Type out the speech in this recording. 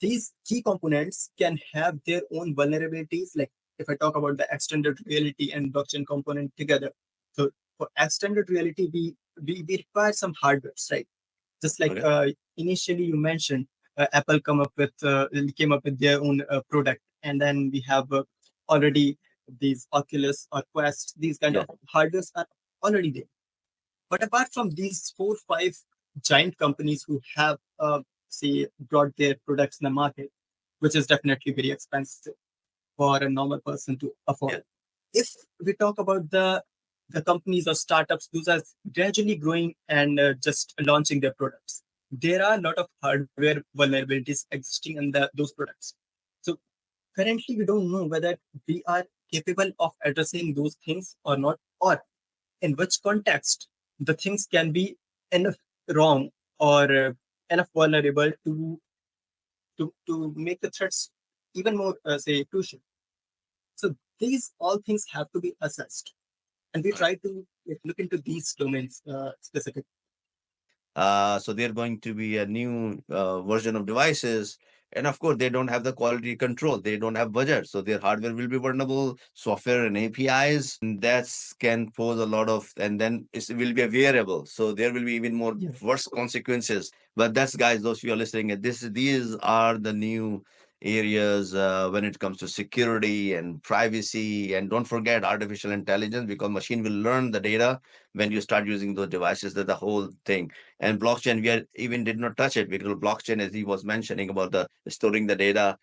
these key components can have their own vulnerabilities. Like if I talk about the extended reality and blockchain component together. So for extended reality, we require some hardware, right? Just like initially you mentioned, Apple came up with their own product, and then we have already these Oculus or Quest. These kind of hardwares are already there. But apart from these 4 5 giant companies who have say brought their products in the market, which is definitely very expensive for a normal person to afford. If we talk about the companies or startups, those are gradually growing and just launching their products. There are a lot of hardware vulnerabilities existing in those products. So currently, we don't know whether we are capable of addressing those things or not, or in which context the things can be enough wrong or enough vulnerable to make the threats even more, say, crucial. So these all things have to be assessed, and we try to look into these domains specifically. So they're going to be a new version of devices. And of course, they don't have the quality control. They don't have budget. So their hardware will be vulnerable, software and APIs. And that can pose a lot of, and then it will be a variable. So there will be even more worse consequences. But that's, guys, those of you are listening, these are the new areas when it comes to security and privacy. And don't forget artificial intelligence, because machine will learn the data when you start using those devices. That the whole thing. And blockchain, even did not touch it, because blockchain, as he was mentioning about the storing the data,